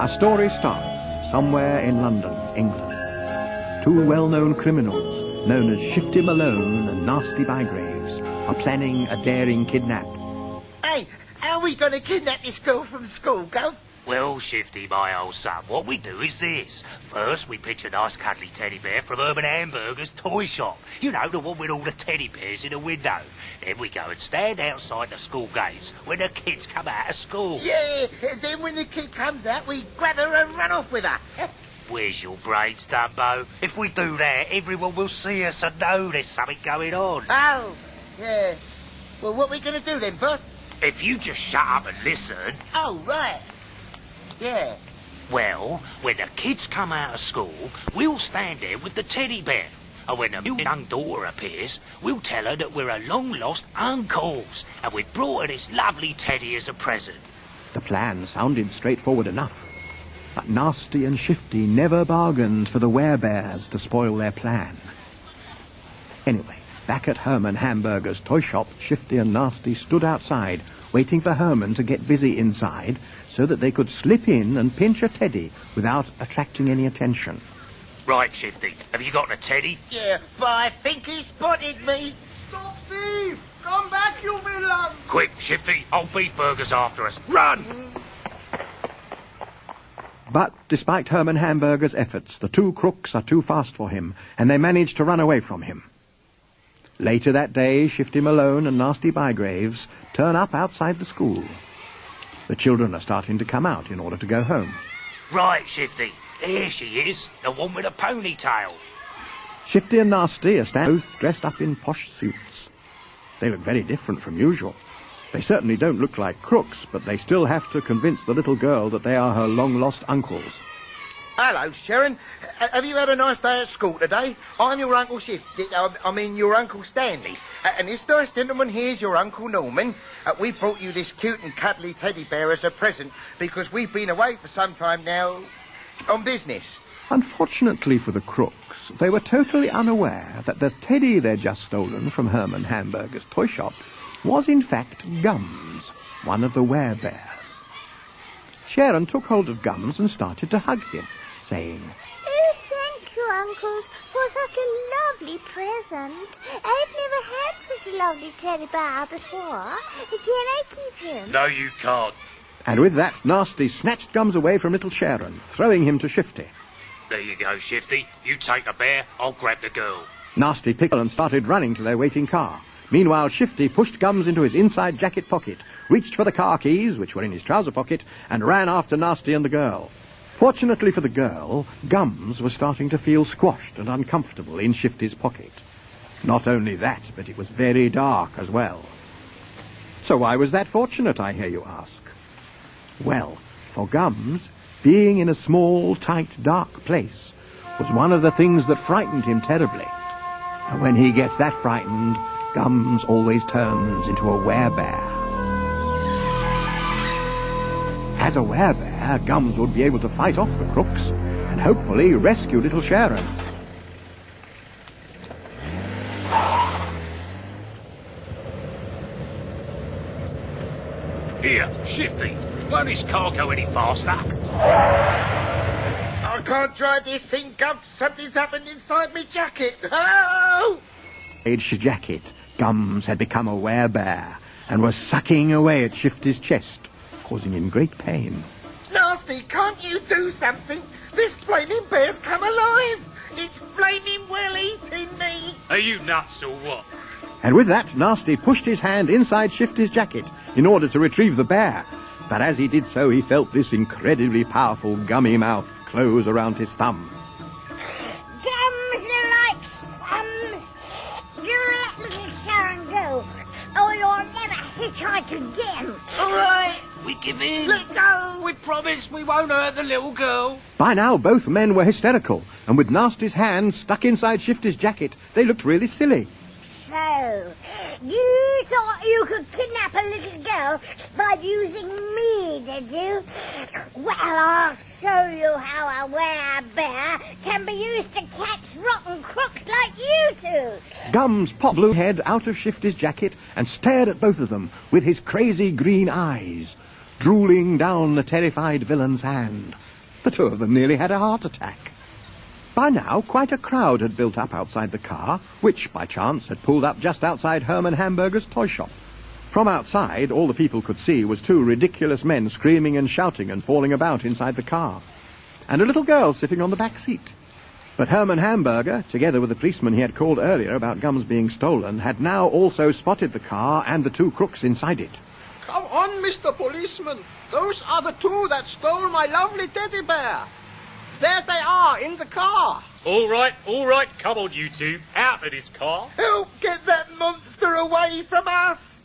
Our story starts somewhere in London, England. Two well-known criminals, known as Shifty Malone and Nasty Bygraves, are planning a daring kidnap. Hey, how are we going to kidnap this girl from school, Gov? Well, Shifty, my old son, what we do is this. First, we pitch a nice cuddly teddy bear from Herman Hamburger's toy shop. You know, the one with all the teddy bears in the window. Then we go and stand outside the school gates when the kids come out of school. Yeah, then when the kid comes out, we grab her and run off with her. Where's your brains, Dumbo? If we do that, everyone will see us and know there's something going on. Oh, yeah. Well, what are we going to do then, boss? If you just shut up and listen... Oh, right. Yeah. Well, when the kids come out of school, we'll stand there with the teddy bear. And when the new young daughter appears, we'll tell her that we're her long-lost uncles, and we've brought her this lovely teddy as a present. The plan sounded straightforward enough, but Nasty and Shifty never bargained for the werebears to spoil their plan. Anyway, back at Herman Hamburger's toy shop, Shifty and Nasty stood outside, waiting for Herman to get busy inside so that they could slip in and pinch a teddy without attracting any attention. Right, Shifty, have you got the teddy? Yeah, but I think he spotted me. Stop thief! Come back, you villain! Quick, Shifty, old beef burger's after us. Run! But despite Herman Hamburger's efforts, the two crooks are too fast for him, and they manage to run away from him. Later that day, Shifty Malone and Nasty Bygraves turn up outside the school. The children are starting to come out in order to go home. Right, Shifty, there she is, the one with a ponytail. Shifty and Nasty are both dressed up in posh suits. They look very different from usual. They certainly don't look like crooks, but they still have to convince the little girl that they are her long-lost uncles. Hello, Sharon. Have you had a nice day at school today? I'm your Uncle Shifty. I mean, your Uncle Stanley. And this nice gentleman here's your Uncle Norman. We brought you this cute and cuddly teddy bear as a present because we've been away for some time now on business. Unfortunately for the crooks, they were totally unaware that the teddy they'd just stolen from Herman Hamburger's toy shop was in fact GUMS, one of the werebears. Sharon took hold of GUMS and started to hug him, saying, "Oh, thank you, uncles, for such a lovely present. I've never had such a lovely teddy bear before. Can I keep him?" No, you can't. And with that, Nasty snatched GUMS away from little Sharon, throwing him to Shifty. There you go, Shifty. You take the bear, I'll grab the girl. Nasty picked and started running to their waiting car. Meanwhile, Shifty pushed GUMS into his inside jacket pocket, reached for the car keys, which were in his trouser pocket, and ran after Nasty and the girl. Fortunately for the girl, GUMS was starting to feel squashed and uncomfortable in Shifty's pocket. Not only that, but it was very dark as well. So why was that fortunate, I hear you ask? Well, for GUMS, being in a small, tight, dark place was one of the things that frightened him terribly. And when he gets that frightened, GUMS always turns into a werebear. As a werebear, GUMS would be able to fight off the crooks and hopefully rescue little Sharon. Here, Shifty, won't this car go any faster? I can't drive this thing, Gov. Something's happened inside me jacket. Oh! Aged jacket, GUMS had become a werebear and was sucking away at Shifty's chest, causing him great pain. Nasty, can't you do something? This flaming bear's come alive. It's flaming well eating me. Are you nuts or what? And with that, Nasty pushed his hand inside Shifty's jacket in order to retrieve the bear. But as he did so, he felt this incredibly powerful gummy mouth close around his thumb. GUMS likes thumbs. You let little Sharon go, or you'll never hitchhike again. All right. We give in. Let go. We promise we won't hurt the little girl. By now, both men were hysterical, and with Nasty's hand stuck inside Shifty's jacket, they looked really silly. So, you thought you could kidnap a little girl by using me, did you? Well, I'll show you how a werebear can be used to catch rotten crooks like you two. GUMS popped his head out of Shifty's jacket and stared at both of them with his crazy green eyes, drooling down the terrified villain's hand, The two of them nearly had a heart attack. By now, quite a crowd had built up outside the car, which, by chance, had pulled up just outside Herman Hamburger's toy shop. From outside, all the people could see was two ridiculous men screaming and shouting and falling about inside the car, and a little girl sitting on the back seat. But Herman Hamburger, together with the policeman he had called earlier about Gums being stolen, had now also spotted the car and the two crooks inside it. Come on, Mr. Policeman. Those are the two that stole my lovely teddy bear. There they are, in the car. All right, come on, you two. Out of this car. Help get that monster away from us!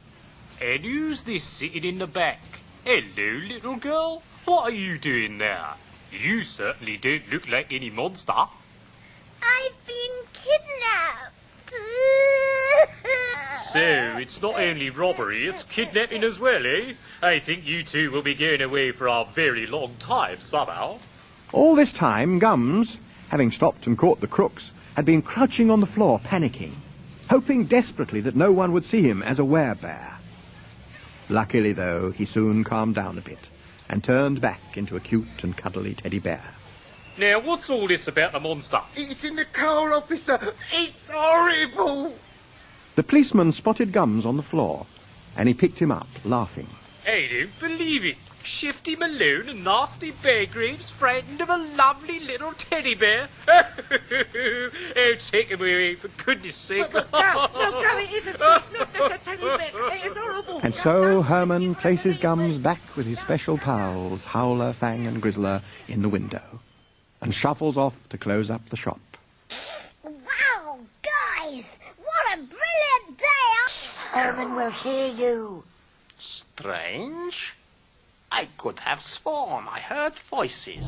And who's this sitting in the back? Hello, little girl. What are you doing there? You certainly don't look like any monster. I've been kidnapped. So, it's not only robbery, it's kidnapping as well, eh? I think you two will be going away for a very long time, somehow. All this time, Gums, having stopped and caught the crooks, had been crouching on the floor, panicking, hoping desperately that no one would see him as a werebear. Luckily, though, he soon calmed down a bit and turned back into a cute and cuddly teddy bear. Now, what's all this about the monster? It's in the car, officer. It's horrible. The policeman spotted Gums on the floor, and he picked him up, laughing. I don't believe it. Shifty Malone and Nasty Bear Graves frightened of a lovely little teddy bear. Oh, take him away, for goodness sake. No, it isn't. Look, that's a teddy bear. It's horrible. And so Herman places Gums back with his special pals, Howler, Fang and Grizzler, in the window, and shuffles off to close up the shop. Wow, guys! What a brilliant day! Herman will hear you. Strange. I could have sworn I heard voices.